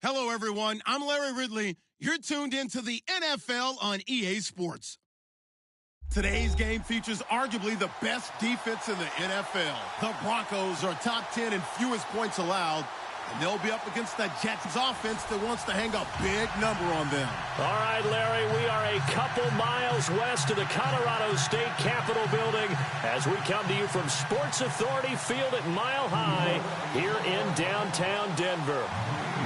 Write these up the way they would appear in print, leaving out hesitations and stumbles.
Hello, everyone. I'm Larry Ridley. You're tuned into the NFL on EA Sports. Today's game features arguably the best defense in the NFL. The Broncos are top 10 in fewest points allowed, and they'll be up against the Jets offense that wants to hang a big number on them. All right, Larry, we are a couple miles west of the Colorado State Capitol building as we come to you from Sports Authority Field at Mile High here in downtown Denver.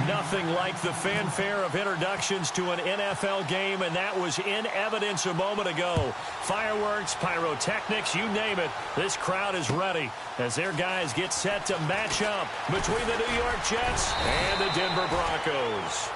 Nothing like the fanfare of introductions to an NFL game, and that was in evidence a moment ago. Fireworks, pyrotechnics, you name it. This crowd is ready as their guys get set to match up between the New York Jets and the Denver Broncos.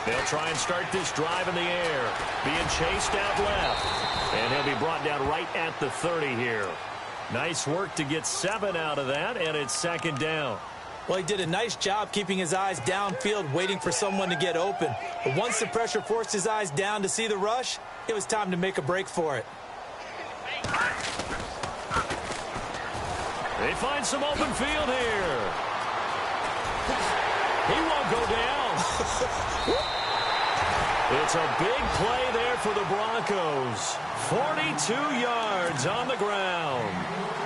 They'll try and start this drive in the air. Being chased out left. And he'll be brought down right at the 30 here. Nice work to get 7 out of that, and it's second down. Well, he did a nice job keeping his eyes downfield, waiting for someone to get open. But once the pressure forced his eyes down to see the rush, it was time to make a break for it. They find some open field here. He won't go down. It's a big play there for the Broncos. 42 yards on the ground.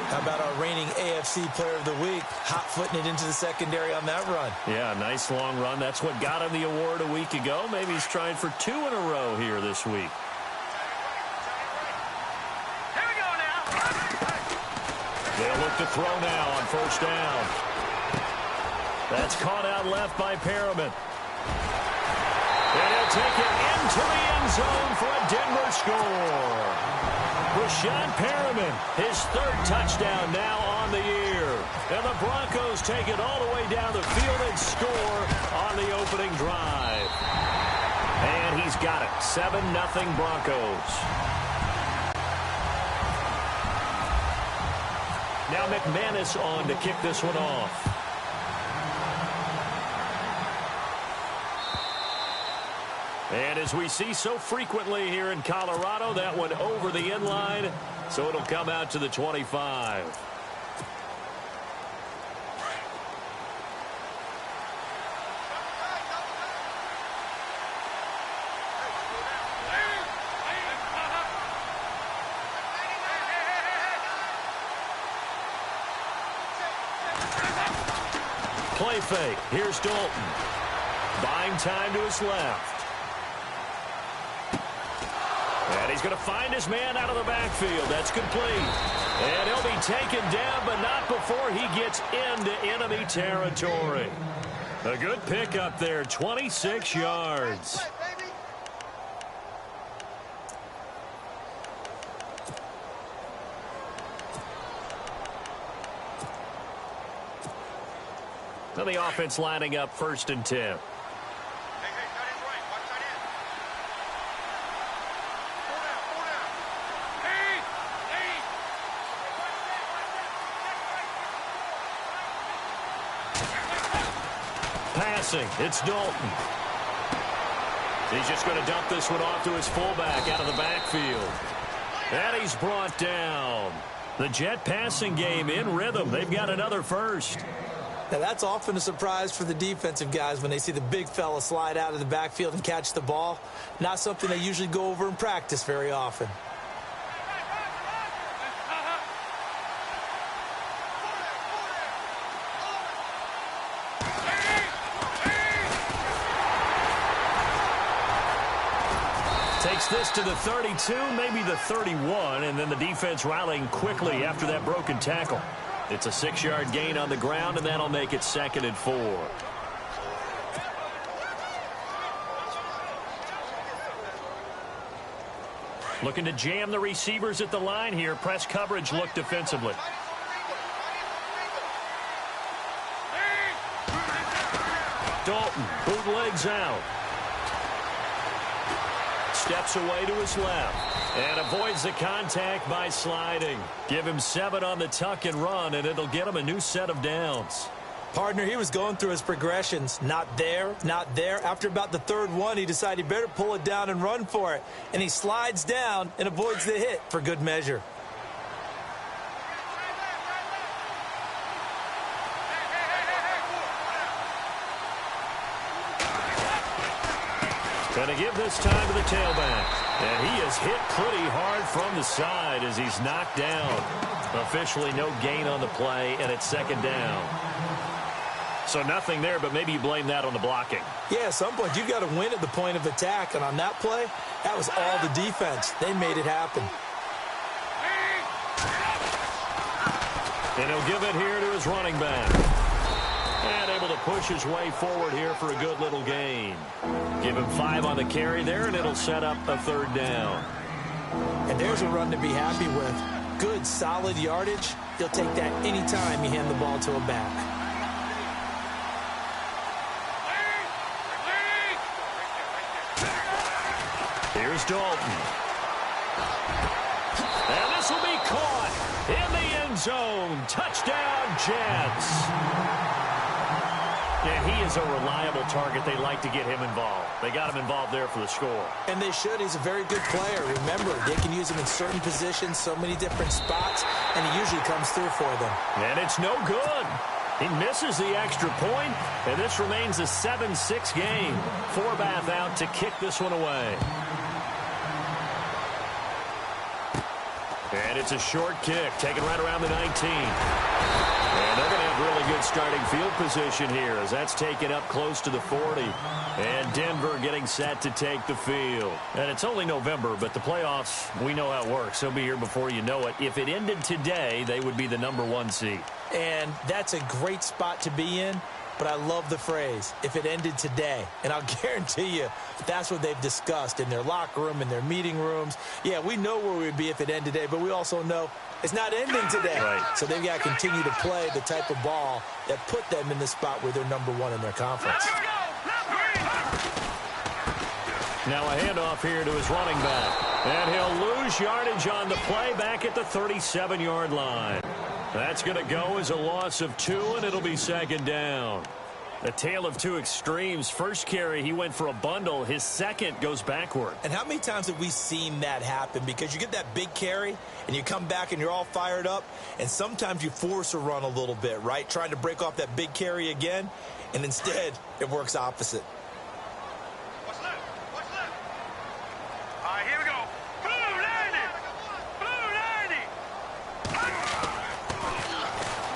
How about our reigning AFC Player of the Week, hot-footing it into the secondary on that run? Yeah, nice long run. That's what got him the award a week ago. Maybe he's trying for 2 in a row here this week. Here we go now. They'll look to throw now on first down. That's caught out left by Perriman. And he'll take it into the end zone for a Denver score. Rashad Perriman, his 3rd touchdown now on the year. And the Broncos take it all the way down the field and score on the opening drive. And he's got it. 7-0 Broncos. Now McManus on to kick this one off. And as we see so frequently here in Colorado, that one over the end line, so it'll come out to the 25. Play fake. Here's Dalton. Buying time to his left. And he's going to find his man out of the backfield. That's complete. And he'll be taken down, but not before he gets into enemy territory. A good pickup there, 26 yards. So the offense lining up 1st and 10. It's Dalton. He's just going to dump this one off to his fullback out of the backfield. And he's brought down. The Jet passing game in rhythm. They've got another first. Now, that's often a surprise for the defensive guys when they see the big fella slide out of the backfield and catch the ball. Not something they usually go over in practice very often. Takes this to the 32, maybe the 31, and then the defense rallying quickly after that broken tackle. It's a 6-yard gain on the ground, and that'll make it 2nd and 4. Looking to jam the receivers at the line here. Press coverage look defensively. Dalton bootlegs out. Steps away to his left and avoids the contact by sliding. Give him 7 on the tuck and run, and it'll get him a new set of downs. Partner, he was going through his progressions. Not there, not there. After about the 3rd one, he decided he better pull it down and run for it. And he slides down and avoids the hit for good measure. Going to give this time to the tailback. And he is hit pretty hard from the side as he's knocked down. Officially no gain on the play, and it's 2nd down. So nothing there, but maybe you blame that on the blocking. Yeah, at some point you've got to win at the point of attack. And on that play, that was all the defense. They made it happen. And he'll give it here to his running back. And able to push his way forward here for a good little gain. Give him 5 on the carry there, and it'll set up a 3rd down. And there's a run to be happy with. Good, solid yardage. He'll take that any time you hand the ball to a back. Here's Dalton. And this will be caught in the end zone. Touchdown, Jets. And he is a reliable target. They like to get him involved. They got him involved there for the score. And they should. He's a very good player. Remember, they can use him in certain positions, so many different spots, and he usually comes through for them. And it's no good. He misses the extra point, and this remains a 7-6 game. Forbath out to kick this one away. And it's a short kick, taken right around the 19. And they're going to have really good starting field position here as that's taken up close to the 40. And Denver getting set to take the field. And it's only November, but the playoffs, we know how it works. They'll be here before you know it. If it ended today, they would be the #1 seed. And that's a great spot to be in. But I love the phrase, if it ended today. And I'll guarantee you that's what they've discussed in their locker room, in their meeting rooms. Yeah, we know where we'd be if it ended today, but we also know it's not ending today. Right. So they've got to continue to play the type of ball that put them in the spot where they're #1 in their conference. Now a handoff here to his running back. And he'll lose yardage on the play back at the 37-yard line. That's going to go as a loss of 2, and it'll be 2nd down. A tale of two extremes. First carry, he went for a bundle. His second goes backward. And how many times have we seen that happen? Because you get that big carry, and you come back, and you're all fired up, and sometimes you force a run a little bit, right? Trying to break off that big carry again, and instead, it works opposite. What's left? What's left? All right, here we go. Blue 90! Blue 90!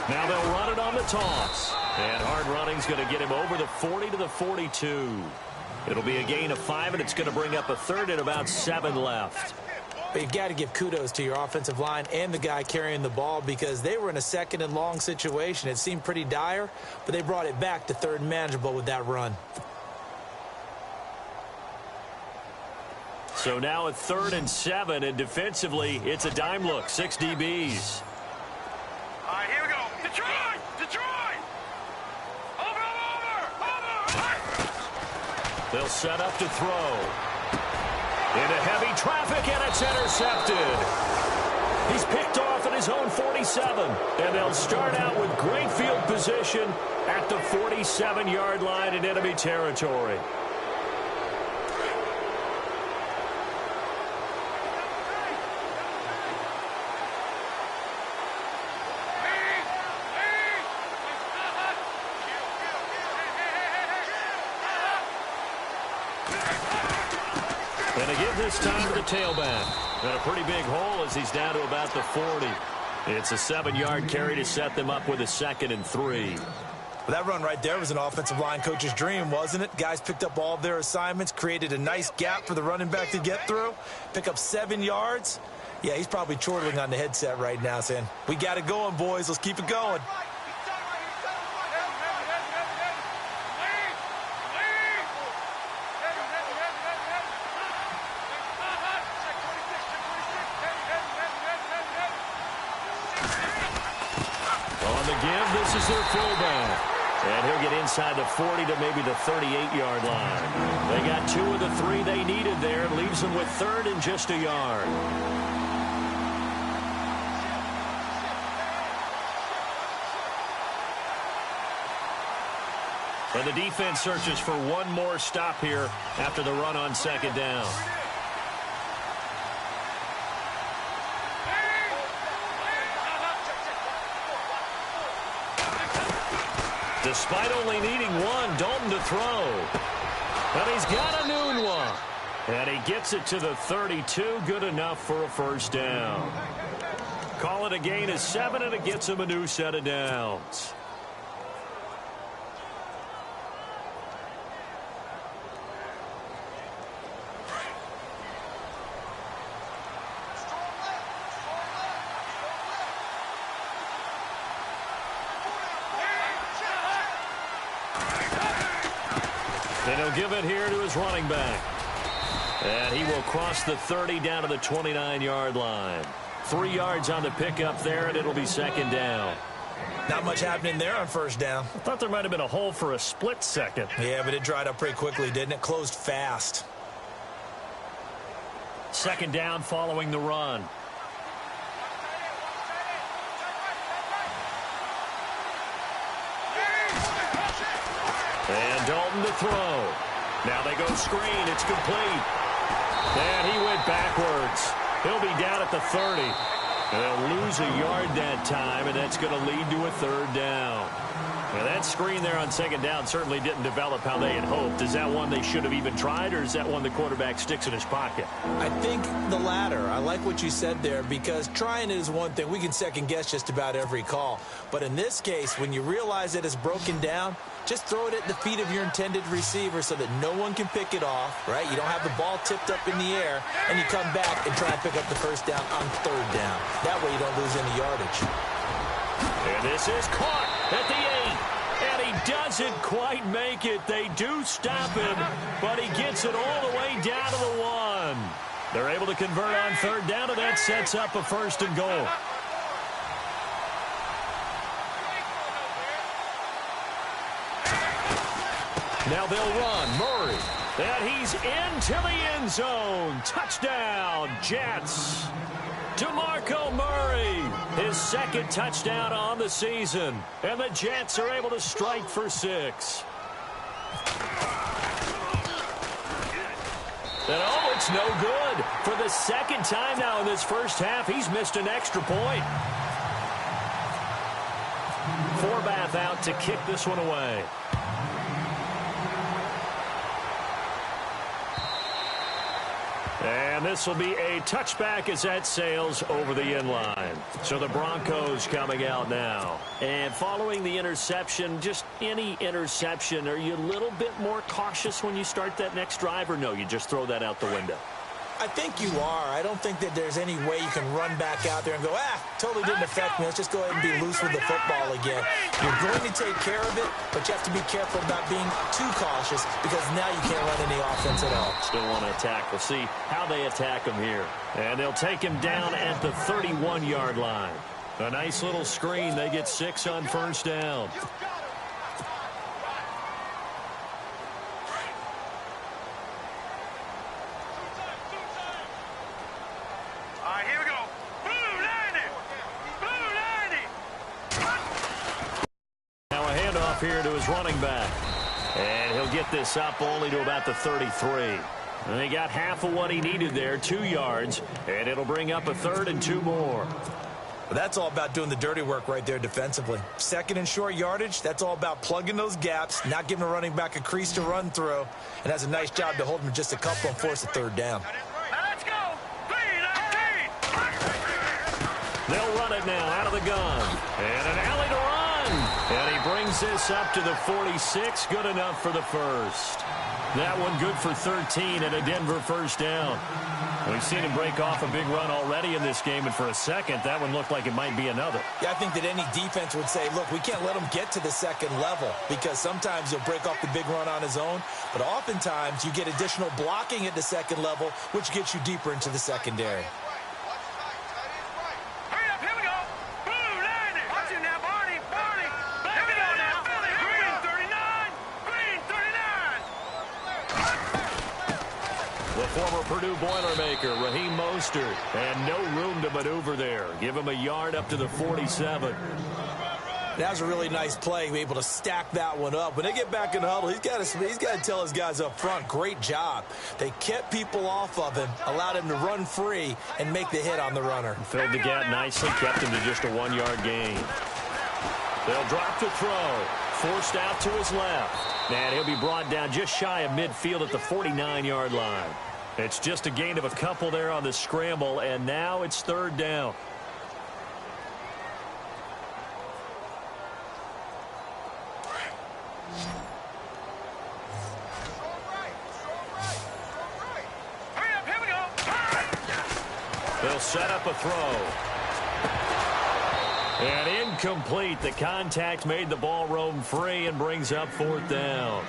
Now they'll run it on the toss. And hard running's going to get him over the 40 to the 42. It'll be a gain of 5, and it's going to bring up a 3rd and about 7 left. But you've got to give kudos to your offensive line and the guy carrying the ball because they were in a 2nd and long situation. It seemed pretty dire, but they brought it back to 3rd and manageable with that run. So now at 3rd and 7, and defensively, it's a dime look. 6 DBs. All right, here we go. Detroit! Detroit! They'll set up to throw. Into heavy traffic, and it's intercepted. He's picked off at his own 47. And they'll start out with great field position at the 47-yard line in enemy territory. And they give this time to the tailback. And a pretty big hole as he's down to about the 40. It's a 7-yard carry to set them up with a 2nd and 3. Well, that run right there was an offensive line coach's dream, wasn't it? Guys picked up all of their assignments, created a nice gap for the running back to get through, pick up 7 yards. Yeah, he's probably chortling on the headset right now saying, we got it going, boys. Let's keep it going. On the give, this is their fullback. And he'll get inside the 40 to maybe the 38-yard line. They got 2 of the 3 they needed there. Leaves them with 3rd and just a yard. And the defense searches for one more stop here after the run on 2nd down. Despite only needing 1, Dalton to throw. But he's got a noon one. And he gets it to the 32. Good enough for a 1st down. Call it a gain of 7, and it gets him a new set of downs. And he'll give it here to his running back. And he will cross the 30 down to the 29-yard line. 3 yards on the pickup there, and it'll be 2nd down. Not much happening there on 1st down. I thought there might have been a hole for a split second. Yeah, but it dried up pretty quickly, didn't it? Closed fast. 2nd down following the run. And Dalton to throw. Now they go screen. It's complete. And he went backwards. He'll be down at the 30. And they'll lose a yard that time, and that's going to lead to a 3rd down. Now that screen there on 2nd down certainly didn't develop how they had hoped. Is that one they should have even tried, or is that one the quarterback sticks in his pocket? I think the latter. I like what you said there, because trying it is one thing. We can second-guess just about every call. But in this case, when you realize that it's broken down, just throw it at the feet of your intended receiver so that no one can pick it off, right? You don't have the ball tipped up in the air, and you come back and try and pick up the 1st down on 3rd down. That way you don't lose any yardage. And this is caught at the 8. And he doesn't quite make it. They do stop him, but he gets it all the way down to the 1. They're able to convert on 3rd down, and that sets up a 1st and goal. Now they'll run. Murray. And he's into the end zone. Touchdown, Jets. DeMarco Murray, his 2nd touchdown on the season. And the Jets are able to strike for 6. And oh, it's no good. For the 2nd time now in this 1st half, he's missed an extra point. Forbath out to kick this one away. And this will be a touchback as that sails over the end line. So the Broncos coming out now. And following the interception, just any interception, are you a little bit more cautious when you start that next drive, or no, you just throw that out the window? I think you are. I don't think that there's any way you can run back out there and go, totally didn't affect me. Let's just go ahead and be loose with the football again. You're going to take care of it, but you have to be careful about being too cautious, because now you can't run any offense at all. Still want to attack. We'll see how they attack him here. And they'll take him down at the 31-yard line. A nice little screen. They get 6 on 1st down. Here to his running back. And he'll get this up only to about the 33. And he got half of what he needed there, 2 yards. And it'll bring up a 3rd and 2 more. Well, that's all about doing the dirty work right there defensively. 2nd and short yardage, that's all about plugging those gaps, not giving a running back a crease to run through. And has a nice job to hold him just a couple and force a 3rd down. Let's go. Clean. They'll run it now out of the gun. And an alley to run. And he brings this up to the 46. Good enough for the first. That one good for 13 and a Denver first down. We've seen him break off a big run already in this game, and for a second, that one looked like it might be another. Yeah, I think that any defense would say, look, we can't let him get to the second level because sometimes he'll break off the big run on his own, but oftentimes you get additional blocking at the second level, which gets you deeper into the secondary. Former Purdue Boilermaker, Raheem Mostert, and no room to maneuver there. Give him a yard up to the 47. That was a really nice play, be able to stack that one up. When they get back in the huddle, he's got to tell his guys up front, great job. They kept people off of him, allowed him to run free, and make the hit on the runner. Filled the gap nicely, kept him to just a 1-yard gain. They'll drop to throw. Forced out to his left. And he'll be brought down just shy of midfield at the 49-yard line. It's just a gain of a couple there on the scramble, and now it's third down. They'll set up a throw. And incomplete. The contact made the ball roam free and brings up fourth down.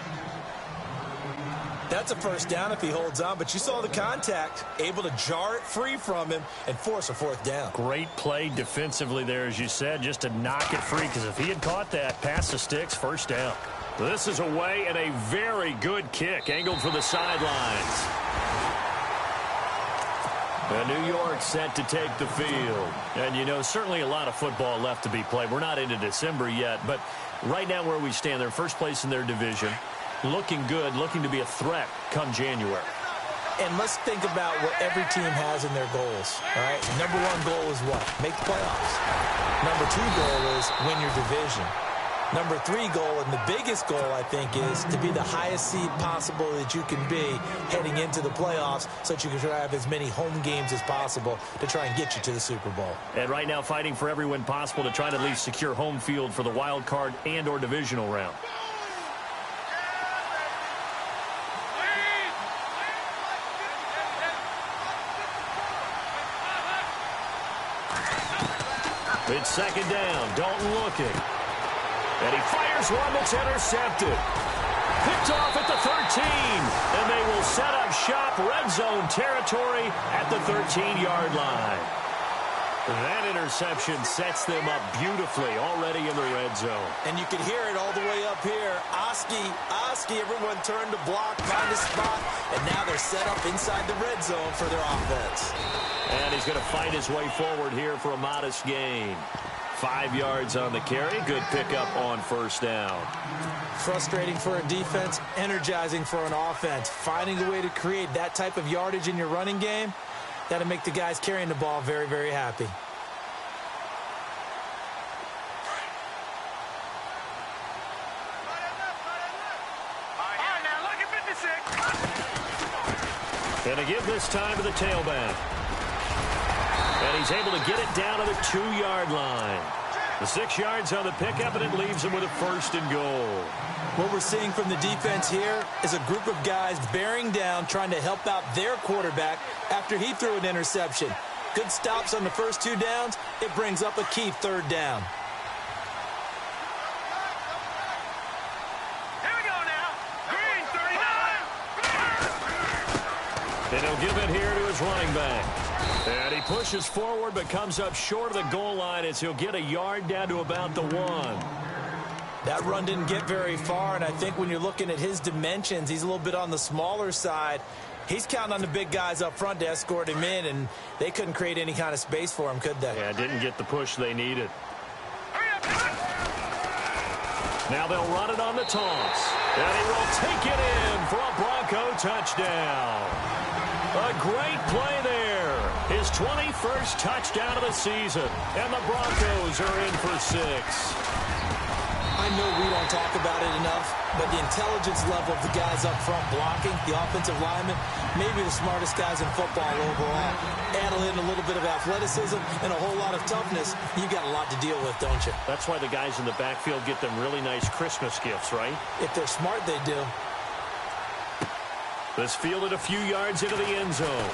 That's a first down if he holds on, but you saw the contact, able to jar it free from him and force a fourth down. Great play defensively there, as you said, just to knock it free, because if he had caught that, past the sticks, first down. This is away and a very good kick, angled for the sidelines. New York set to take the field. And, you know, certainly a lot of football left to be played. We're not into December yet, but right now where we stand, they're first place in their division. Looking good, looking to be a threat come January. And let's think about what every team has in their goals, all right? Number one goal is what? Make the playoffs. Number two goal is win your division. Number three goal, and the biggest goal, I think, is to be the highest seed possible that you can be heading into the playoffs so that you can try to have as many home games as possible to try and get you to the Super Bowl. And right now fighting for every win possible to try to at least secure home field for the wild card and or divisional round. It's second down. Dalton looking. And he fires one that's intercepted. Picked off at the 13. And they will set up shop, red zone territory at the 13-yard line. That interception sets them up beautifully already in the red zone. And you can hear it all the way up here. Oski, everyone turned to block, find a spot, and now they're set up inside the red zone for their offense. And he's going to fight his way forward here for a modest gain. 5 yards on the carry. Good pickup on first down. Frustrating for a defense, energizing for an offense. Finding a way to create that type of yardage in your running game, that'll make the guys carrying the ball very, very happy. And to give this time to the tailback. And he's able to get it down to the 2-yard line. The 6 yards on the pickup, and it leaves him with a first and goal. What we're seeing from the defense here is a group of guys bearing down, trying to help out their quarterback after he threw an interception. Good stops on the first 2 downs. It brings up a key third down. Here we go now. Green 39. And he'll give it here to his running back. And he pushes forward but comes up short of the goal line as he'll get a yard down to about the 1. That run didn't get very far, and I think when you're looking at his dimensions, he's a little bit on the smaller side. He's counting on the big guys up front to escort him in, and they couldn't create any kind of space for him, could they? Yeah, didn't get the push they needed. Now they'll run it on the toss. And he will take it in for a Bronco touchdown. A great play there. His 21st touchdown of the season. And the Broncos are in for 6. I know we don't talk about it enough, but the intelligence level of the guys up front blocking, the offensive linemen, maybe the smartest guys in football overall. Add in a little bit of athleticism and a whole lot of toughness, you got a lot to deal with, don't you? That's why the guys in the backfield get them really nice Christmas gifts, right? If they're smart, they do. This fielded a few yards into the end zone.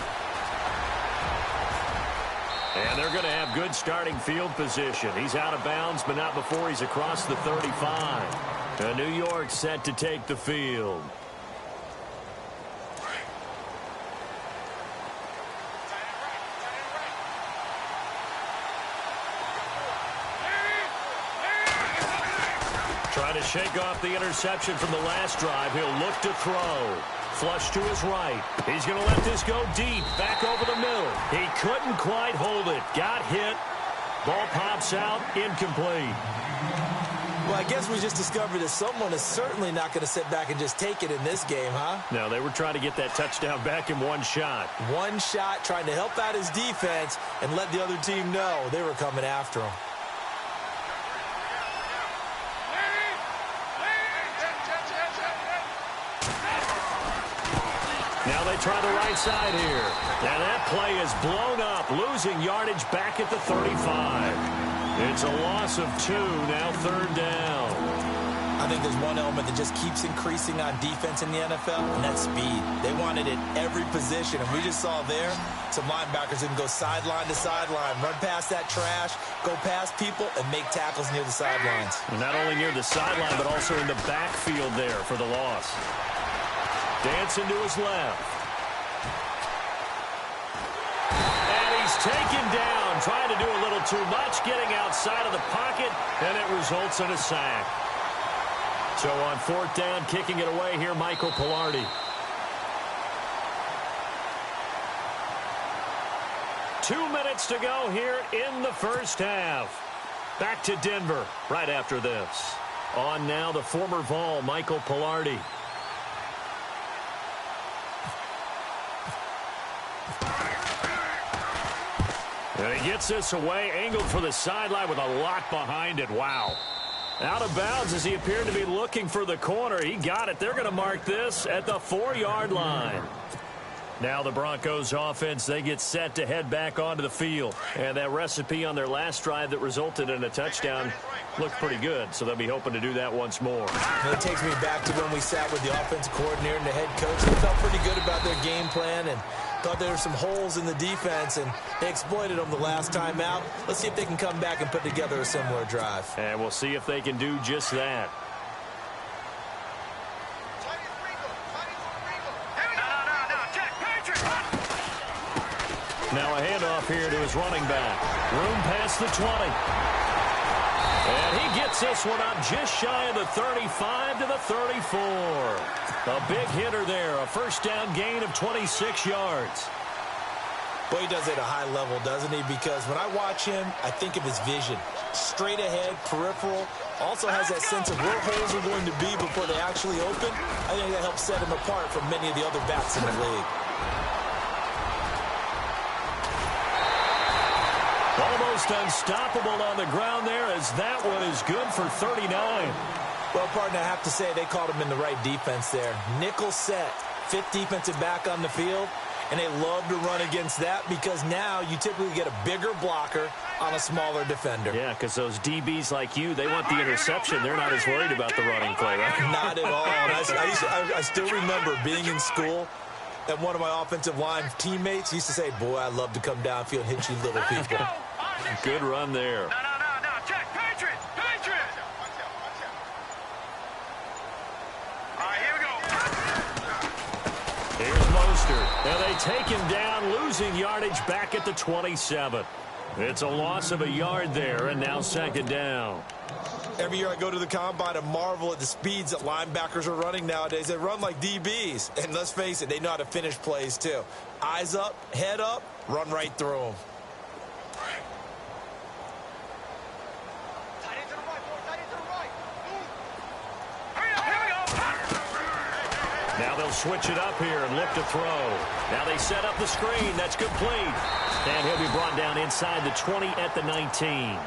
And they're going to have good starting field position. He's out of bounds, but not before he's across the 35. New York set to take the field. Trying to shake off the interception from the last drive. He'll look to throw. Flush to his right. He's going to let this go deep. Back over the middle. He couldn't quite hold it. Got hit. Ball pops out. Incomplete. Well, I guess we just discovered that someone is certainly not going to sit back and just take it in this game, huh? No, they were trying to get that touchdown back in one shot. One shot, trying to help out his defense and let the other team know they were coming after him. Now they try the right side here. And that play is blown up, losing yardage back at the 35. It's a loss of 2, now third down. I think there's one element that just keeps increasing on defense in the NFL, and that's speed. They want it at every position, and we just saw there some linebackers who can go sideline to sideline, run past that trash, go past people, and make tackles near the sidelines. And not only near the sideline, but also in the backfield there for the loss. Dancing to his left. And he's taken down, trying to do a little too much, getting outside of the pocket, and it results in a sack. So on fourth down, kicking it away here, Michael Pilardi. Two minutes to go here in the first half. Back to Denver right after this. On now, the former Vol, Michael Pilardi. And he gets this away, angled for the sideline with a lot behind it. Wow. Out of bounds as he appeared to be looking for the corner. He got it. They're going to mark this at the 4-yard line. Now the Broncos offense, they get set to head back onto the field. And that recipe on their last drive that resulted in a touchdown looked pretty good. So they'll be hoping to do that once more. And it takes me back to when we sat with the offensive coordinator and the head coach. They felt pretty good about their game plan and thought there were some holes in the defense, and they exploited them the last time out. Let's see if they can come back and put together a similar drive. And we'll see if they can do just that. Now a handoff here to his running back. Room past the 20. And he gets this one up just shy of the 35 to the 34. A big hitter there. A first down gain of 26 yards. Well, he does it at a high level, doesn't he? Because when I watch him, I think of his vision. Straight ahead, peripheral. Also has that sense of where holes are going to be before they actually open. I think that helps set him apart from many of the other backs in the league. Almost unstoppable on the ground there, as that one is good for 39. Well, partner, I have to say they called him in the right defense there. Nickel set, fifth defensive back on the field, and they love to run against that because now you typically get a bigger blocker on a smaller defender. Yeah, because those DBs like you, they want the interception. They're not as worried about the running play, right? Not at all. And I still remember being in school, and one of my offensive line teammates used to say, boy, I love to come downfield and hit you little people. Good run there. No. Check. Patriots. All right, here we go. Here's Mostert. And they take him down, losing yardage back at the 27. It's a loss of a yard there, and now second down. Every year I go to the combine and marvel at the speeds that linebackers are running nowadays. They run like DBs. And let's face it, they know how to finish plays too. Eyes up, head up, run right through them. Now they'll switch it up here and look to throw. Now they set up the screen. That's complete. And he'll be brought down inside the 20 at the 19.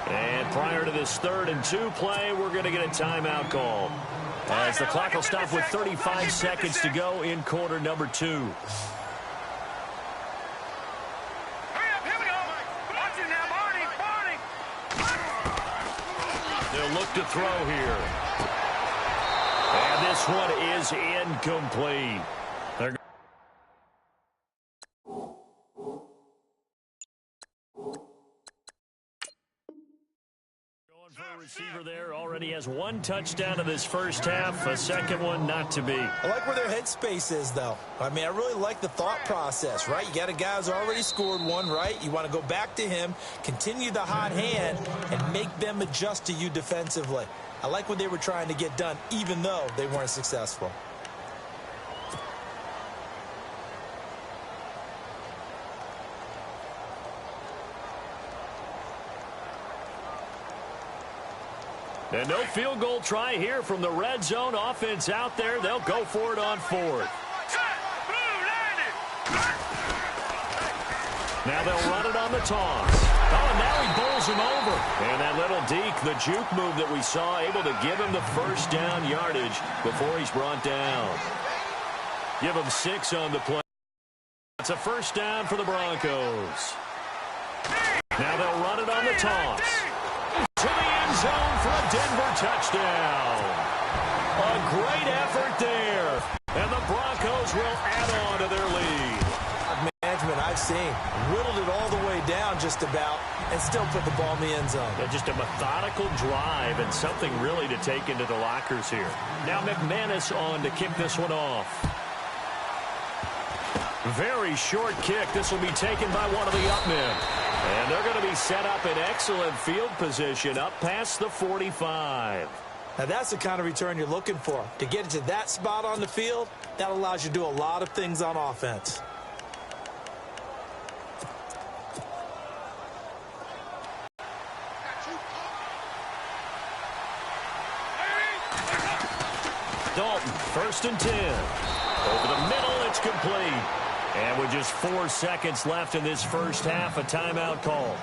And prior to this 3rd and 2 play, we're going to get a timeout call, as the clock will stop with 35 seconds to go in quarter number 2. Hurry up, here we go. Watch it now, Barney. They'll look to throw here. And this one is incomplete. They're going for a receiver there. Already has 1 touchdown in this first half. A second one not to be. I like where their headspace is, though. I mean, I really like the thought process, right? You got a guy who's already scored one, right? You want to go back to him, continue the hot hand, and make them adjust to you defensively. I like what they were trying to get done, even though they weren't successful. And no field goal try here from the red zone offense out there. They'll go for it on 4th. Now they'll run it on the toss. Oh, and now he bowls him over. And that little deke, the juke move that we saw, able to give him the first down yardage before he's brought down. Give him 6 on the play. It's a first down for the Broncos. Now they'll run it on the toss. To the end zone for a Denver touchdown. A great effort there. And the Broncos will add on to their lead. Management I've seen whittled it all the way down just about and still put the ball in the end zone. Yeah, just a methodical drive and something really to take into the lockers here. Now McManus on to kick this one off. Very short kick. This will be taken by one of the up men. And they're going to be set up in excellent field position up past the 45. Now that's the kind of return you're looking for. To get to that spot on the field, that allows you to do a lot of things on offense. Dalton, 1st and 10. Over the middle, it's complete. And with just 4 seconds left in this first half, a timeout call.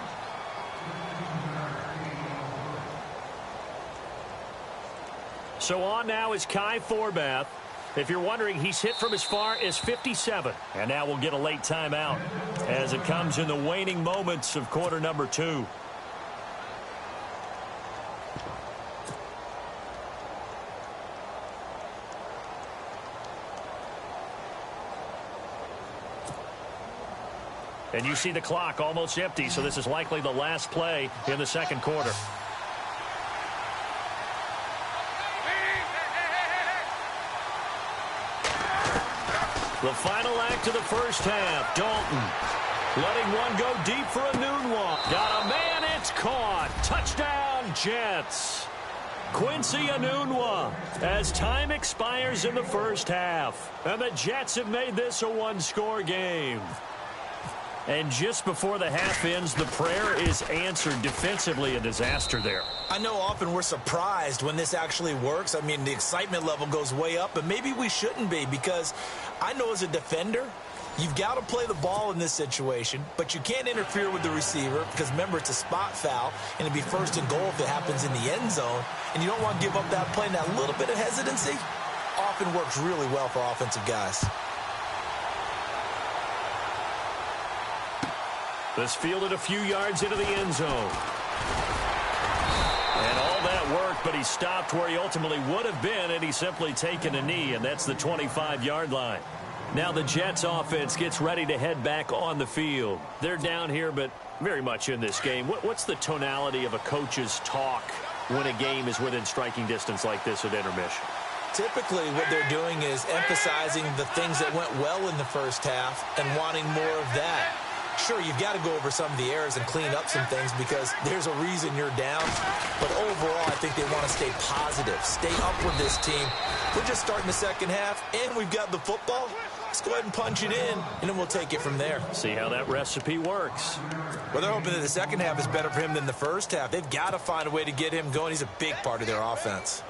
So on now is Kai Forbath. If you're wondering, he's hit from as far as 57. And now we'll get a late timeout as it comes in the waning moments of quarter number 2. And you see the clock almost empty, so this is likely the last play in the second quarter. The final act of the first half, Dalton letting one go deep for a noon walk. Got a man, it's caught. Touchdown, Jets. Quincy Enunwa as time expires in the first half. And the Jets have made this a one-score game. And just before the half ends, the prayer is answered. Defensively, a disaster there. I know often we're surprised when this actually works. I mean, the excitement level goes way up, but maybe we shouldn't be, because I know as a defender, you've got to play the ball in this situation, but you can't interfere with the receiver because, remember, it's a spot foul, and it'd be 1st and goal if it happens in the end zone, and you don't want to give up that play. And that little bit of hesitancy often works really well for offensive guys. This fielded a few yards into the end zone. And all that worked, but he stopped where he ultimately would have been had he simply taken a knee, and that's the 25-yard line. Now the Jets offense gets ready to head back on the field. They're down here, but very much in this game. What's the tonality of a coach's talk when a game is within striking distance like this at intermission? Typically, what they're doing is emphasizing the things that went well in the first half and wanting more of that. Sure, you've got to go over some of the errors and clean up some things because there's a reason you're down. But overall, I think they want to stay positive, stay up with this team. We're just starting the second half, and we've got the football. Let's go ahead and punch it in, and then we'll take it from there. See how that recipe works. Well, they're hoping that the second half is better for him than the first half. They've got to find a way to get him going. He's a big part of their offense.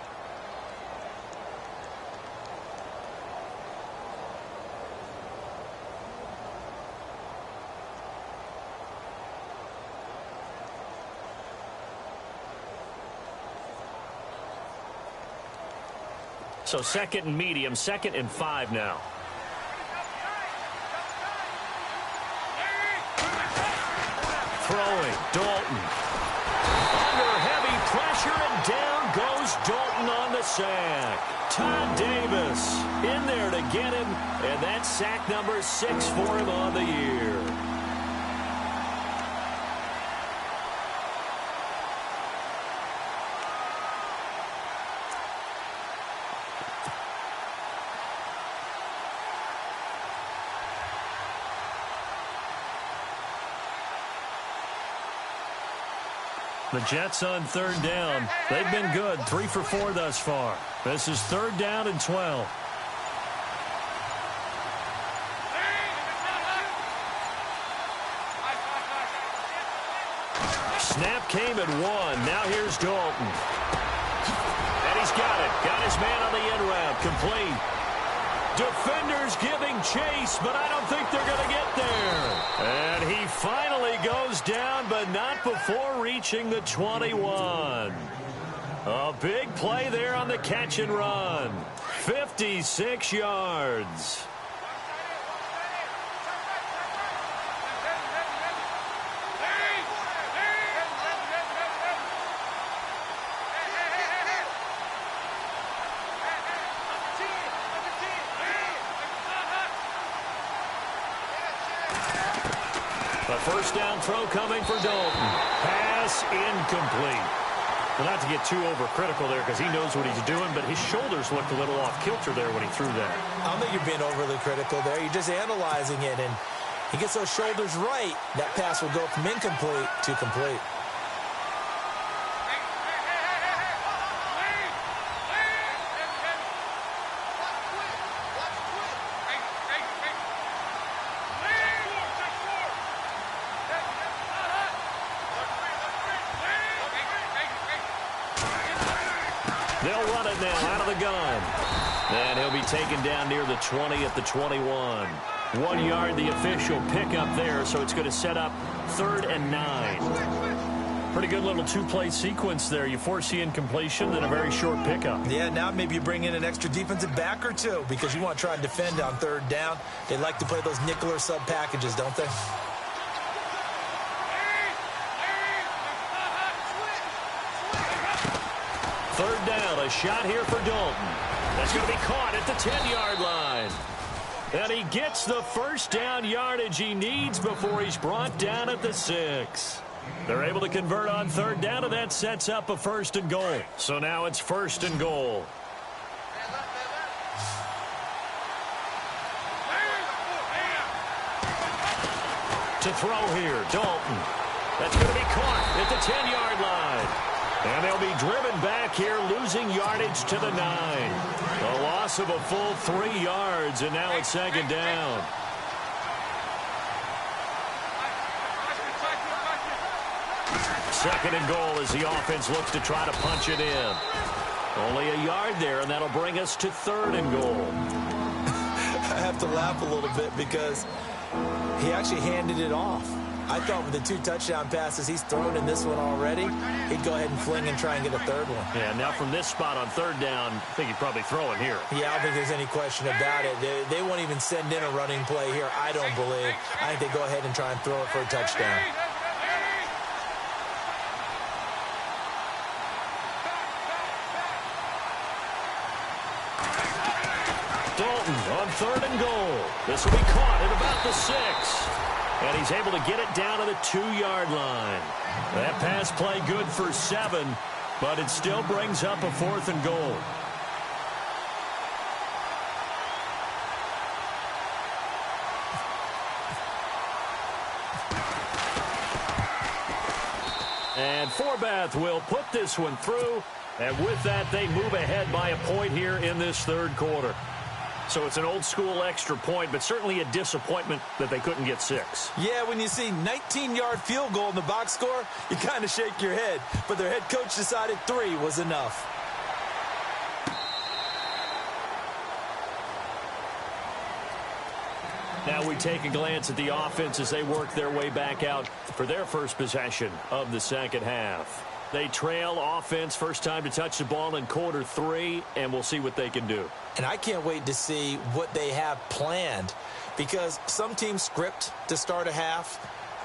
So second and medium, 2nd and 5 now. Throwing, Dalton. Under heavy pressure, and down goes Dalton on the sack. Todd Davis in there to get him, and that's sack number 6 for him on the year. The Jets on 3rd down. They've been good, 3 for 4 thus far. This is 3rd down and 12. Snap came at 1. Now here's Dalton. And he's got it. Got his man on the end route. Complete. Defenders giving chase, but I don't think they're going to get there. And he finally goes down, but not before reaching the 21. A big play there on the catch and run. 56 yards. A first down throw coming for Dalton. Pass incomplete. Well, not to get too overcritical there because he knows what he's doing, but his shoulders looked a little off kilter there when he threw that. I don't think you're being overly critical there. You're just analyzing it, and he gets those shoulders right. That pass will go from incomplete to complete. They'll run it now out of the gun. And he'll be taken down near the 20 at the 21. 1 yard, the official pickup there, so it's going to set up 3rd and 9. Pretty good little two-play sequence there. You force the incompletion, then a very short pickup. Yeah, now maybe you bring in an extra defensive back or two because you want to try and defend on 3rd down. They like to play those nickel or sub packages, don't they? Third down, a shot here for Dalton. That's going to be caught at the 10-yard line. And he gets the first down yardage he needs before he's brought down at the 6. They're able to convert on 3rd down, and that sets up a 1st and goal. So now it's 1st and goal. To throw here, Dalton. That's going to be caught at the 10-yard line. And they'll be driven back here, losing yardage to the 9. A loss of a full 3 yards, and now it's 2nd down. Second and goal as the offense looks to try to punch it in. Only a yard there, and that'll bring us to 3rd and goal. I have to laugh a little bit because he actually handed it off. I thought with the 2 touchdown passes he's thrown in this one already, he'd go ahead and fling and try and get a 3rd one. Yeah, now from this spot on 3rd down, I think he'd probably throw it here. Yeah, I don't think there's any question about it. They won't even send in a running play here, I don't believe. I think they go ahead and try and throw it for a touchdown. Dalton on 3rd and goal. This will be caught at about the 6. And he's able to get it down to the 2-yard line. That pass play good for 7, but it still brings up a 4th and goal. And Forbath will put this one through. And with that, they move ahead by a point here in this 3rd quarter. So it's an old-school extra point, but certainly a disappointment that they couldn't get 6. Yeah, when you see 19-yard field goal in the box score, you kind of shake your head. But their head coach decided 3 was enough. Now we take a glance at the offense as they work their way back out for their first possession of the 2nd half. They trail offense first time to touch the ball in quarter 3, and we'll see what they can do. And I can't wait to see what they have planned, because some teams script to start a half.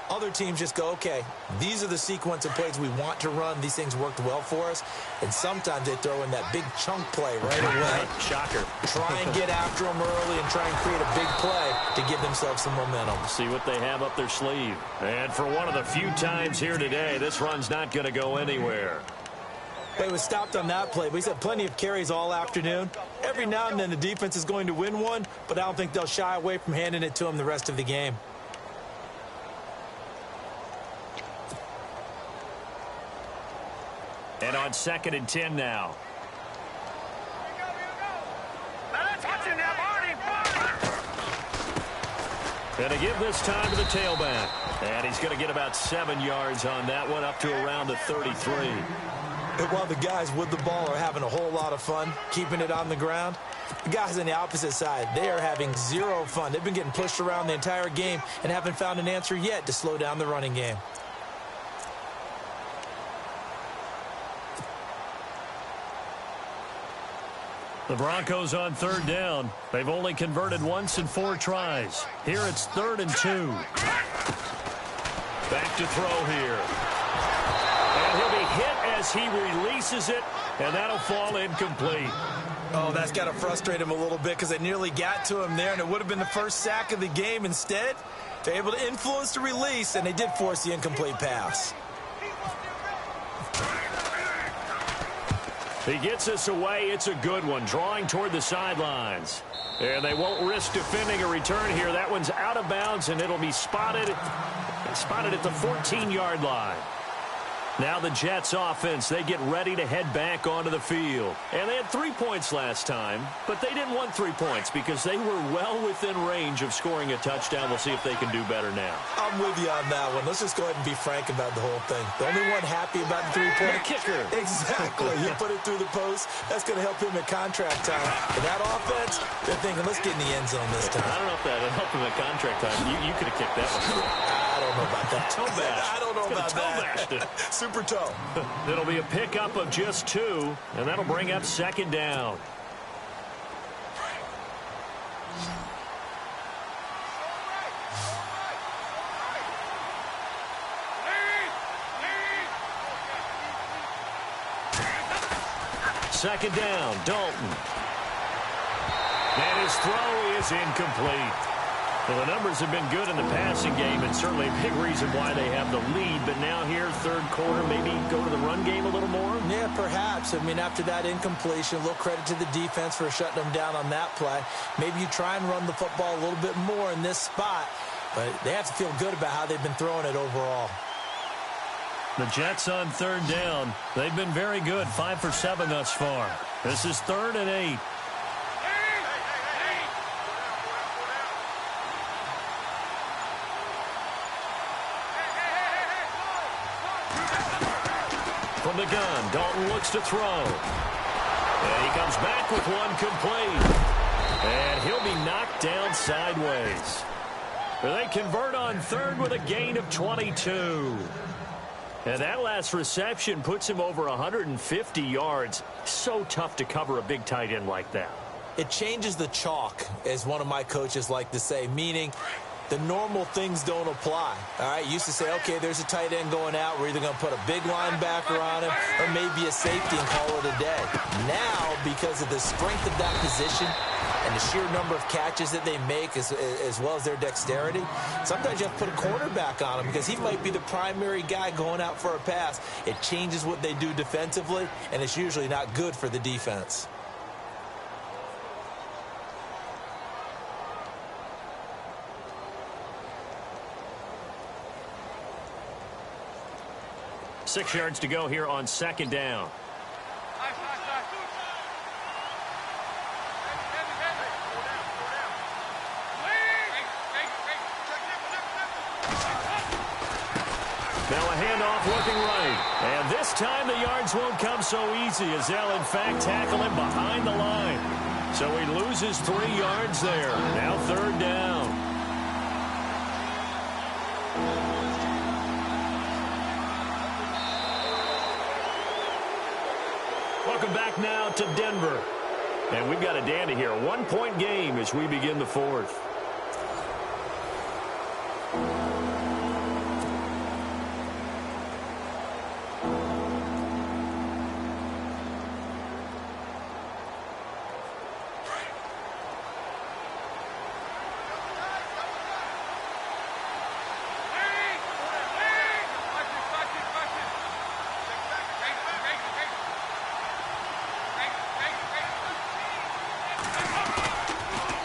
Other teams just go, okay, these are the sequence of plays we want to run. These things worked well for us. And sometimes they throw in that big chunk play right away. Shocker. Try and get after them early and try and create a big play to give themselves some momentum. See what they have up their sleeve. And for one of the few times here today, this run's not going to go anywhere. They was stopped on that play, but he's had plenty of carries all afternoon. Every now and then the defense is going to win one, but I don't think they'll shy away from handing it to him the rest of the game. And on 2nd and 10 now. And to give this time to the tailback. And he's going to get about 7 yards on that one, up to around the 33. And while the guys with the ball are having a whole lot of fun keeping it on the ground, the guys on the opposite side, they are having zero fun. They've been getting pushed around the entire game and haven't found an answer yet to slow down the running game. The Broncos on 3rd down. They've only converted once in 4 tries. Here it's 3rd and 2. Back to throw here. And he'll be hit as he releases it, and that'll fall incomplete. Oh, that's got to frustrate him a little bit because it nearly got to him there, and it would have been the first sack of the game. Instead, they're able to influence the release, and they did force the incomplete pass. He gets us away. It's a good one, drawing toward the sidelines. And they won't risk defending a return here. That one's out of bounds, and it'll be spotted at the 14-yard line. Now the Jets offense, they get ready to head back onto the field. And they had 3 points last time, but they didn't want 3 points because they were well within range of scoring a touchdown. We'll see if they can do better now. I'm with you on that one. Let's just go ahead and be frank about the whole thing. The only one happy about the 3-point kicker. Exactly. You put it through the post. That's going to help him at contract time. But that offense, they're thinking, let's get in the end zone this time. I don't know if that helped him at contract time. You could have kicked that one through. I don't know about that. Toe bash. I don't know about that. Super toe. It'll be a pickup of just 2, and that'll bring up 2nd down. Second down, Dalton. And his throw is incomplete. Well, the numbers have been good in the passing game, and certainly a big reason why they have the lead. But now here, 3rd quarter, maybe go to the run game a little more? Yeah, perhaps. I mean, after that incompletion, a little credit to the defense for shutting them down on that play. Maybe you try and run the football a little bit more in this spot, but they have to feel good about how they've been throwing it overall. The Jets on 3rd down. They've been very good, 5 for 7 thus far. This is 3rd and 8. From the gun, Dalton looks to throw. And he comes back with one complete. And he'll be knocked down sideways. They convert on 3rd with a gain of 22. And that last reception puts him over 150 yards. So tough to cover a big tight end like that. It changes the chalk, as one of my coaches like to say, meaning the normal things don't apply. All right, used to say, okay, there's a tight end going out. We're either going to put a big linebacker on him or maybe a safety and call it a day. Now, because of the strength of that position and the sheer number of catches that they make as well as their dexterity, sometimes you have to put a cornerback on him because he might be the primary guy going out for a pass. It changes what they do defensively, and it's usually not good for the defense. Six yards to go here on 2nd down. Now a handoff looking right. And this time the yards won't come so easy as they'll in fact tackle him behind the line. So he loses 3 yards there. Now 3rd down. Welcome back now to Denver. And we've got a dandy here. A 1-point game as we begin the fourth.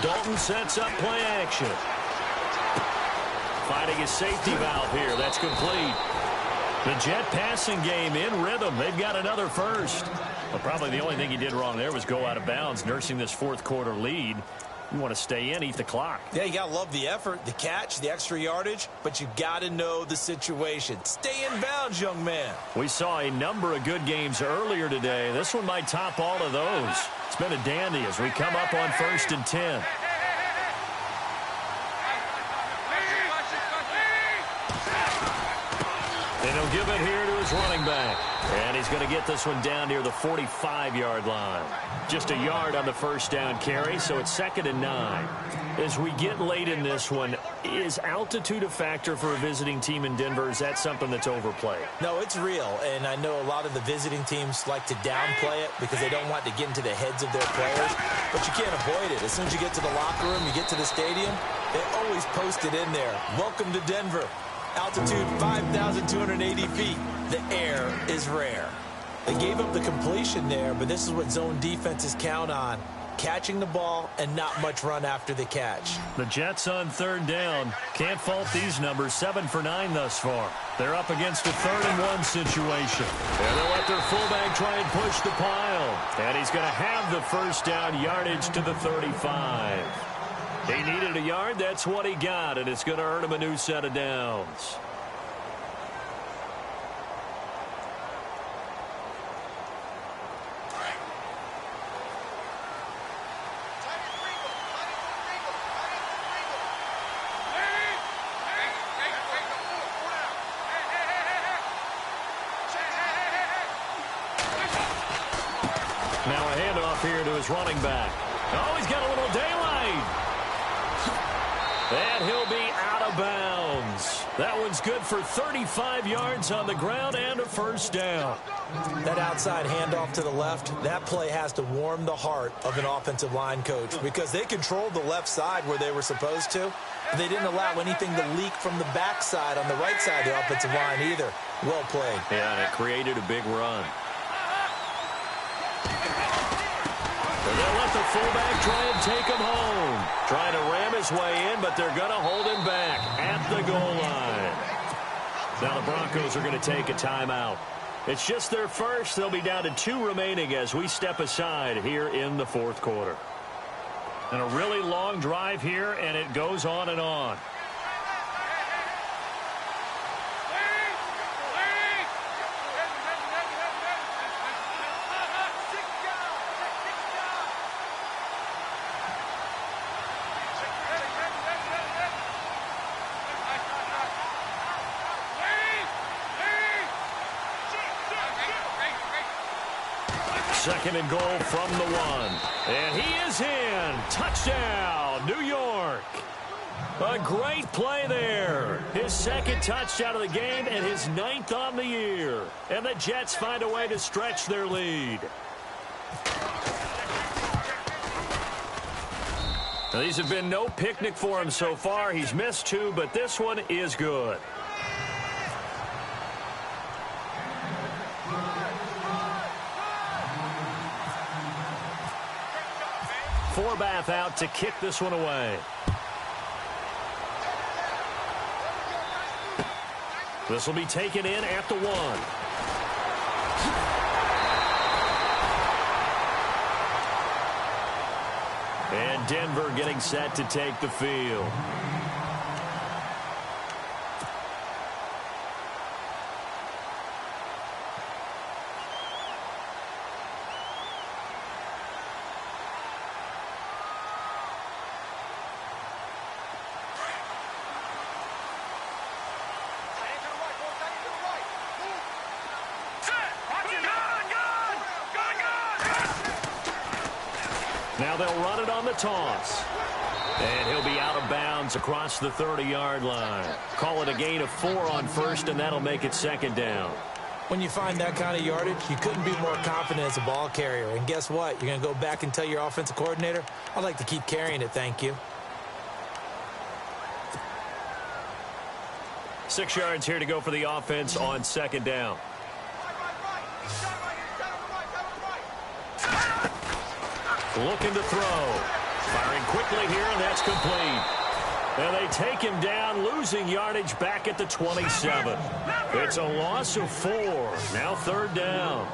Dalton sets up play action. Finding his safety valve here. That's complete. The Jet passing game in rhythm. They've got another first. Well, probably the only thing he did wrong there was go out of bounds, nursing this fourth quarter lead. You want to stay in, eat the clock. Yeah, you got to love the effort, the catch, the extra yardage, but you got to know the situation. Stay in bounds, young man. We saw a number of good games earlier today. This one might top all of those. It's been a dandy as we come up on 1st and 10. And he'll give it here to his running back. And he's going to get this one down near the 45-yard line. Just a yard on the first down carry, so it's 2nd and 9. As we get late in this one, is altitude a factor for a visiting team in Denver? Is that something that's overplayed? No, it's real, and I know a lot of the visiting teams like to downplay it because they don't want to get into the heads of their players, but you can't avoid it. As soon as you get to the locker room, you get to the stadium, they always post it in there. Welcome to Denver. Altitude 5,280 feet. The air is rare. They gave up the completion there, but this is what zone defenses count on. Catching the ball and not much run after the catch. The Jets on 3rd down. Can't fault these numbers. 7 for 9 thus far. They're up against a 3rd and 1 situation. And they'll let their fullback try and push the pile. And he's going to have the first down, yardage to the 35. He needed a yard. That's what he got, and it's going to earn him a new set of downs. Now a handoff here to his running back. Oh, he's got a little daylight. And he'll be out of bounds. That one's good for 35 yards on the ground and a first down. That outside handoff to the left, that play has to warm the heart of an offensive line coach because they controlled the left side where they were supposed to. They didn't allow anything to leak from the backside on the right side of the offensive line either. Well played. Yeah, and it created a big run. And they'll let the fullback try and take him home. Trying to ram his way in, but they're going to hold him back at the goal line. Now the Broncos are going to take a timeout. It's just their first. They'll be down to 2 remaining as we step aside here in the 4th quarter. And a really long drive here, and it goes on and on. Second and goal from the 1. And he is in. Touchdown, New York. A great play there. His 2nd touchdown of the game and his 9th on the year. And the Jets find a way to stretch their lead. Now, these have been no picnic for him so far. He's missed 2, but this one is good. Forbath out to kick this one away. This will be taken in at the 1. And Denver getting set to take the field. Now they'll run it on the toss. And he'll be out of bounds across the 30-yard line. Call it a gain of 4 on first, and that'll make it second down. When you find that kind of yardage, you couldn't be more confident as a ball carrier. And guess what? You're going to go back and tell your offensive coordinator, I'd like to keep carrying it, thank you. 6 yards here to go for the offense on second down. Looking to throw. Firing quickly here, and that's complete. And they take him down, losing yardage back at the 27. It's a loss of 4. Now third down.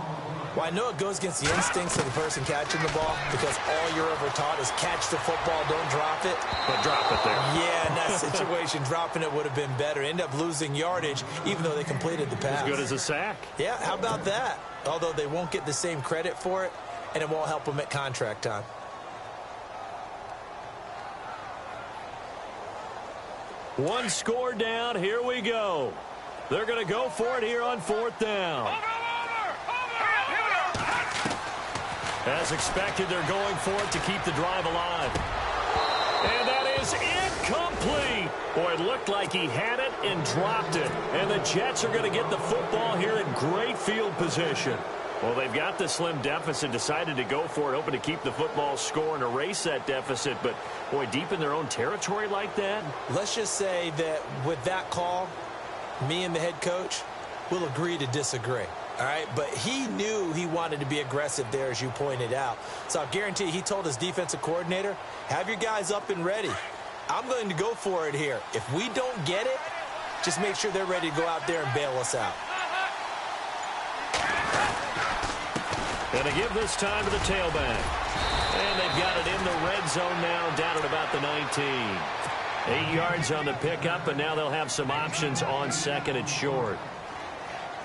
Well, I know it goes against the instincts of the person catching the ball because all you're ever taught is catch the football, don't drop it. But drop it there. Yeah, in that situation, dropping it would have been better. End up losing yardage, even though they completed the pass. As good as a sack. Yeah, how about that? Although they won't get the same credit for it, and it won't help them at contract time. One score down. Here we go. They're going to go for it here on fourth down. As expected, they're going for it to keep the drive alive. And that is incomplete. Boy, it looked like he had it and dropped it. And the Jets are going to get the football here in great field position. Well, they've got the slim deficit, decided to go for it, hoping to keep the football score and erase that deficit. But, boy, deep in their own territory like that. Let's just say that with that call, me and the head coach will agree to disagree. All right, but he knew he wanted to be aggressive there, as you pointed out. So I guarantee he told his defensive coordinator, have your guys up and ready. I'm going to go for it here. If we don't get it, just make sure they're ready to go out there and bail us out. And to give this time to the tailback. And they've got it in the red zone now, down at about the 19. 8 yards on the pickup, and now they'll have some options on second and short.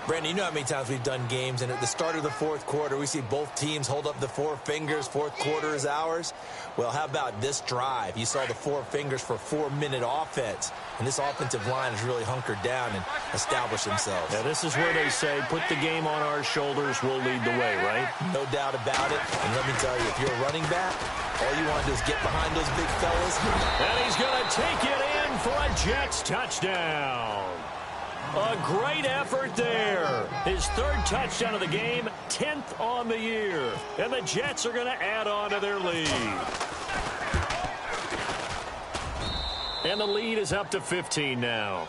Brandon, you know how many times we've done games, and at the start of the fourth quarter, we see both teams hold up the 4 fingers, fourth quarter is ours. Well, how about this drive? You saw the 4 fingers for 4-minute offense, and this offensive line has really hunkered down and established themselves. Yeah, this is where they say, put the game on our shoulders, we'll lead the way, right? No doubt about it, and let me tell you, if you're a running back, all you want to do is get behind those big fellas. And he's going to take it in for a Jets touchdown. A great effort there. His 3rd touchdown of the game, 10th on the year. And the Jets are going to add on to their lead. And the lead is up to 15 now.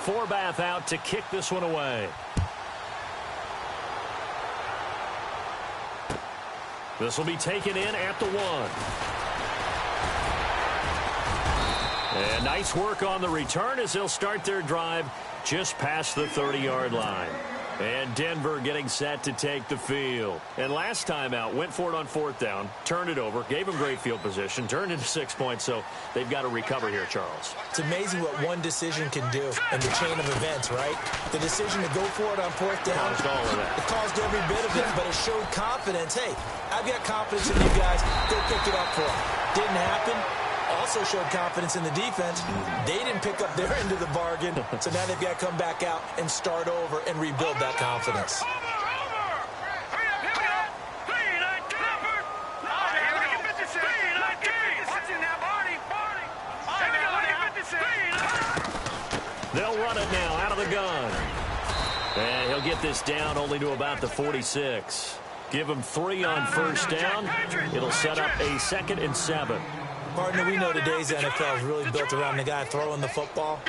Forbath out to kick this one away. This will be taken in at the 1. And nice work on the return as they'll start their drive just past the 30-yard line. And Denver getting set to take the field. And last time out, went for it on 4th down, turned it over, gave them great field position, turned into 6 points, so they've got to recover here, Charles. It's amazing what one decision can do in the chain of events, right? The decision to go for it on 4th down, caused all of that. It caused every bit of it, but it showed confidence. Hey, I've got confidence in you guys. Go pick it up for them. Didn't happen. Also showed confidence in the defense. They didn't pick up their end of the bargain, so now they've got to come back out and start over and rebuild that confidence. They'll run it now out of the gun. And he'll get this down only to about the 46. Give him 3 on first down. It'll set up a 2nd and 7. Partner, we know today's NFL is really built around the guy throwing the football.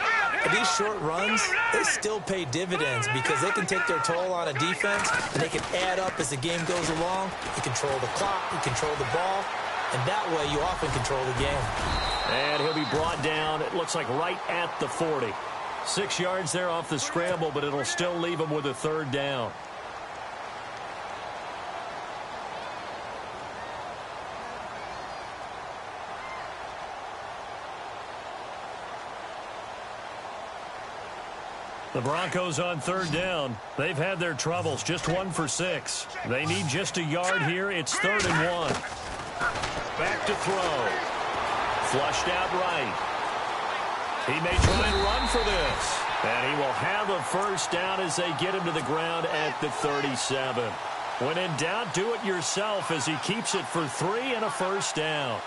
But these short runs, they still pay dividends because they can take their toll on a defense, and they can add up as the game goes along. You control the clock, you control the ball, and that way you often control the game. And he'll be brought down, it looks like right at the 40. 6 yards there off the scramble, but it'll still leave him with a 3rd down. The Broncos on 3rd down. They've had their troubles, just 1 for 6. They need just a yard here. It's 3rd and 1. Back to throw. Flushed out right. He may try and run for this. And he will have a first down as they get him to the ground at the 37. When in doubt, do it yourself as he keeps it for 3 and a first down.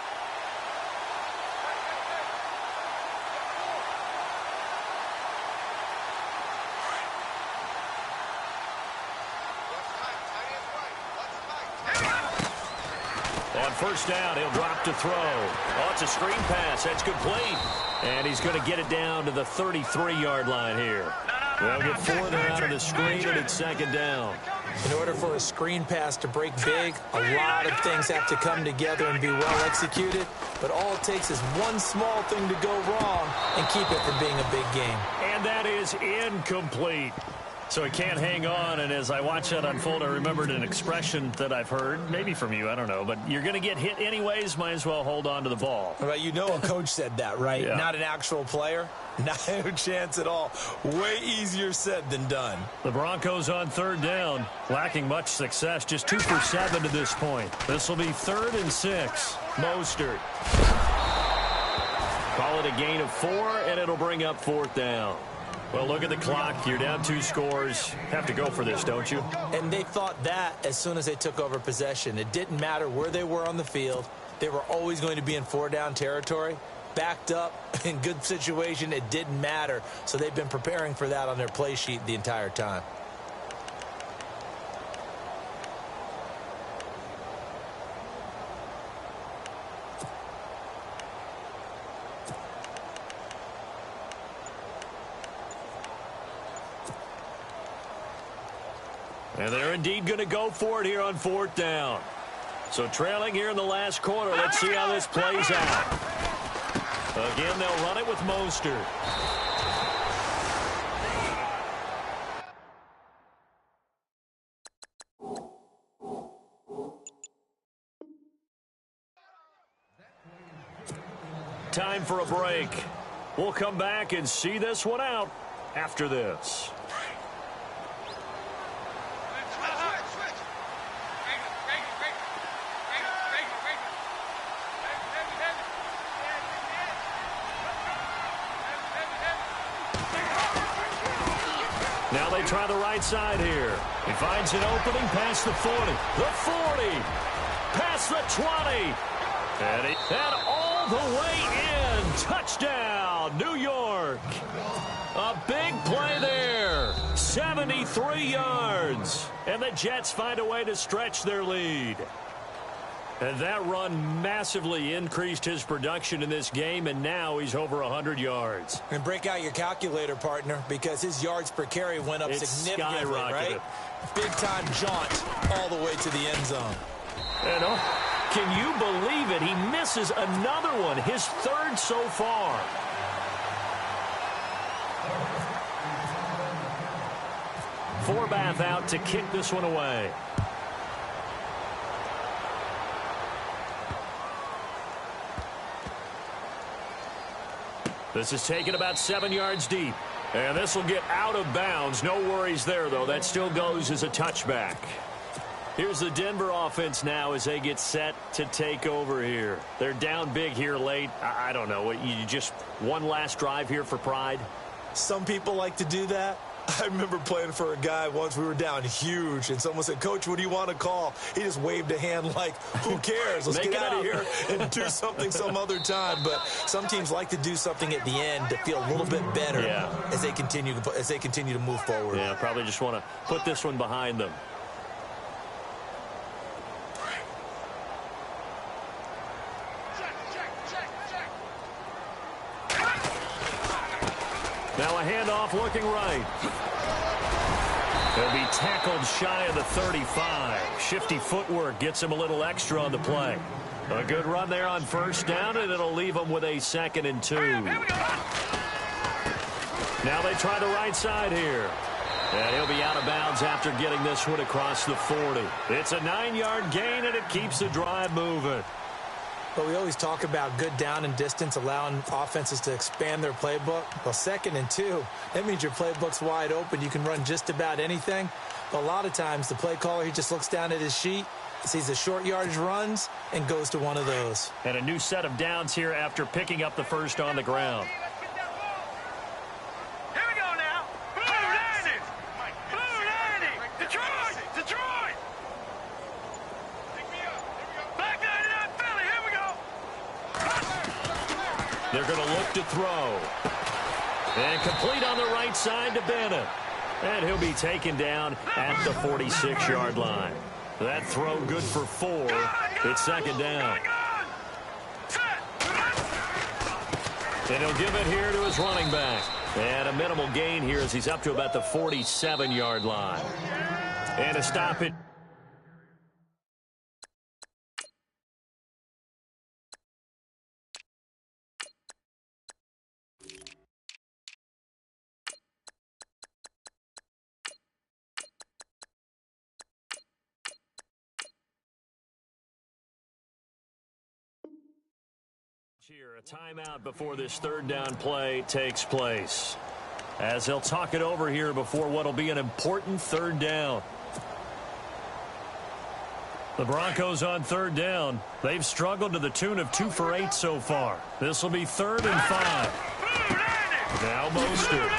On first down, he'll drop to throw. Oh, it's a screen pass. That's complete. And he's going to get it down to the 33-yard line here. They'll get 4 there out of the screen, and it's second down. In order for a screen pass to break big, a lot of things have to come together and be well executed. But all it takes is one small thing to go wrong and keep it from being a big game. And that is incomplete. So he can't hang on, and as I watch that unfold, I remembered an expression that I've heard, maybe from you, I don't know, but you're going to get hit anyways, might as well hold on to the ball. Right, you know a coach said that, right? Yeah. Not an actual player. Not a chance at all. Way easier said than done. The Broncos on third down, lacking much success, just 2 for 7 to this point. This will be 3rd and 6. Mostert. Call it a gain of 4, and it'll bring up 4th down. Well, look at the clock. You're down 2 scores. Have to go for this, don't you? And they thought that as soon as they took over possession. It didn't matter where they were on the field. They were always going to be in 4-down territory. Backed up, in good situation, it didn't matter. So they've been preparing for that on their play sheet the entire time. And they're indeed going to go for it here on 4th down. So trailing here in the last quarter. Let's see how this plays out. Again, they'll run it with Mostert. Time for a break. We'll come back and see this one out after this. Now they try the right side here. He finds an opening past the 40. The 40. Past the 20. And all the way in. Touchdown, New York. A big play there. 73 yards. And the Jets find a way to stretch their lead. And that run massively increased his production in this game, and now he's over 100 yards. And break out your calculator, partner, because his yards per carry went up significantly, right? Big-time jaunt all the way to the end zone. And can you believe it? He misses another one, his 3rd so far. Forbath out to kick this one away. This is taken about 7 yards deep. And this will get out of bounds. No worries there, though. That still goes as a touchback. Here's the Denver offense now as they get set to take over here. They're down big here late. I don't know. You just one last drive here for pride? Some people like to do that. I remember playing for a guy once. We were down huge, and someone said, "Coach, what do you want to call?" He just waved a hand like, who cares? Let's get out of here and do something some other time. But some teams like to do something at the end to feel a little bit better as they continue to move forward. Yeah, probably just want to put this one behind them. Now a handoff looking right. He'll be tackled shy of the 35. Shifty footwork gets him a little extra on the play. A good run there on first down, and it'll leave him with a 2nd and 2. Now they try the right side here. And he'll be out of bounds after getting this one across the 40. It's a 9-yard gain, and it keeps the drive moving. But we always talk about good down and distance, allowing offenses to expand their playbook. Well, 2nd and 2, that means your playbook's wide open. You can run just about anything. But a lot of times, the play caller, he just looks down at his sheet, sees the short yardage runs, and goes to one of those. And a new set of downs here after picking up the first on the ground. They're going to look to throw. And complete on the right side to Bennett. And he'll be taken down at the 46-yard line. That throw good for 4. It's second down. And he'll give it here to his running back. And a minimal gain here as he's up to about the 47-yard line. And to stop it. Here, a timeout before this third down play takes place. As they'll talk it over here before what will be an important third down. The Broncos on third down. They've struggled to the tune of 2 for 8 so far. This will be 3rd and 5. Now Mostert.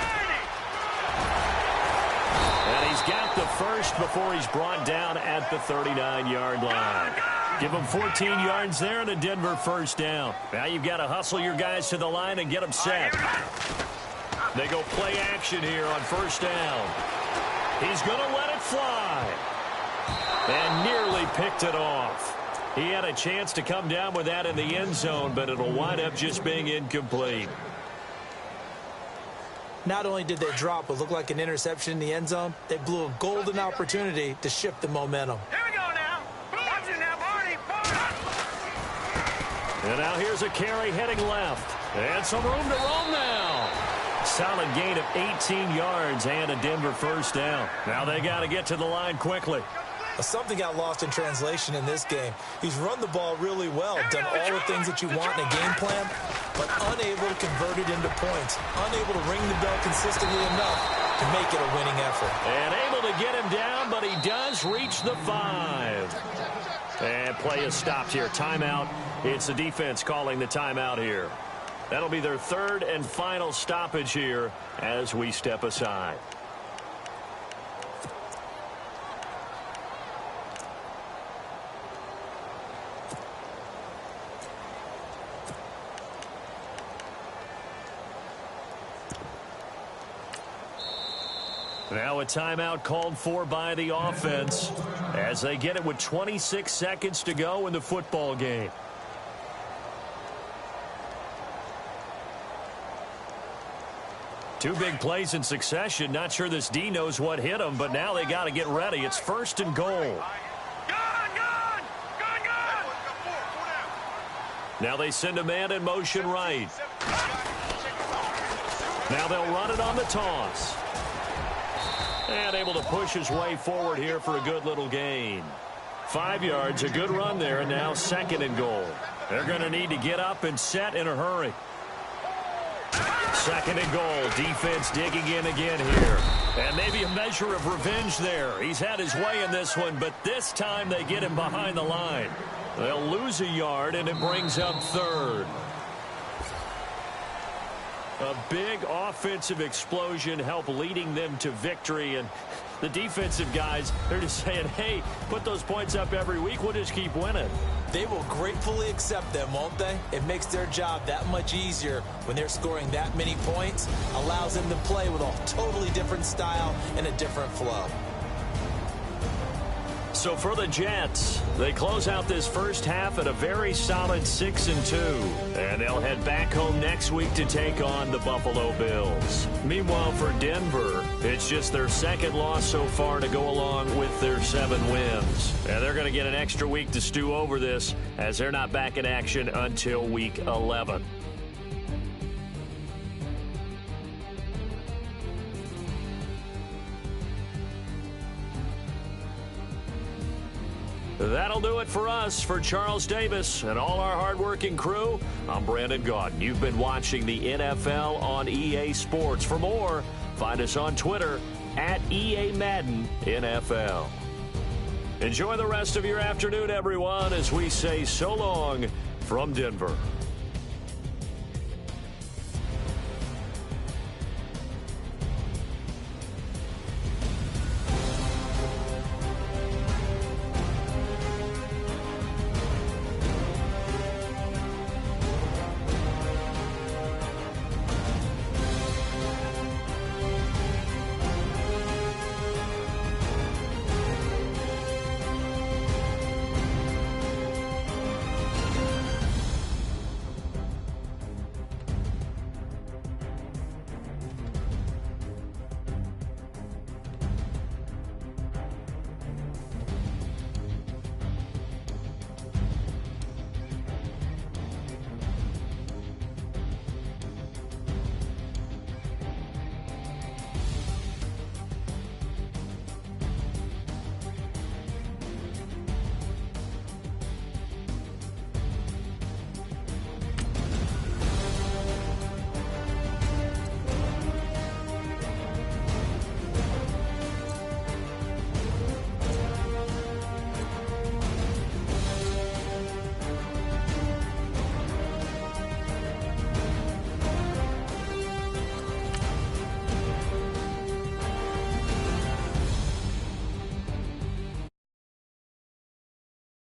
And he's got the first before he's brought down at the 39-yard line. Give them 14 yards there and a Denver first down. Now you've got to hustle your guys to the line and get them set. They go play action here on first down. He's going to let it fly. And nearly picked it off. He had a chance to come down with that in the end zone, but it'll wind up just being incomplete. Not only did they drop what looked like an interception in the end zone, they blew a golden opportunity to shift the momentum. Here we go now. Watch it now, Barney. And now here's a carry heading left. And some room to roam now. Solid gain of 18 yards and a Denver first down. Now they got to get to the line quickly. Something got lost in translation in this game. He's run the ball really well, done all the things that you want in a game plan, but unable to convert it into points, unable to ring the bell consistently enough to make it a winning effort. And able to get him down, but he does reach the 5. And play is stopped here. Timeout. It's the defense calling the timeout here. That'll be their 3rd and final stoppage here as we step aside. Now a timeout called for by the offense as they get it with 26 seconds to go in the football game. Two big plays in succession. Not sure this D knows what hit him, but now they got to get ready. It's 1st and goal. Now they send a man in motion right. Now they'll run it on the toss. And able to push his way forward here for a good little gain. 5 yards, a good run there, and now 2nd and goal. They're going to need to get up and set in a hurry. 2nd and goal. Defense digging in again here. And maybe a measure of revenge there. He's had his way in this one, but this time they get him behind the line. They'll lose a yard, and it brings up 3rd. A big offensive explosion helped leading them to victory. And the defensive guys, they're just saying, hey, put those points up every week. We'll just keep winning. They will gratefully accept them, won't they? It makes their job that much easier when they're scoring that many points. Allows them to play with a totally different style and a different flow. So for the Jets, they close out this first half at a very solid 6-2. And they'll head back home next week to take on the Buffalo Bills. Meanwhile, for Denver, it's just their 2nd loss so far to go along with their 7 wins. And they're going to get an extra week to stew over this as they're not back in action until week 11. That'll do it for us. For Charles Davis and all our hardworking crew, I'm Brandon Gaudin. You've been watching the NFL on EA Sports. For more, find us on Twitter at EA Madden NFL. Enjoy the rest of your afternoon, everyone, as we say so long from Denver.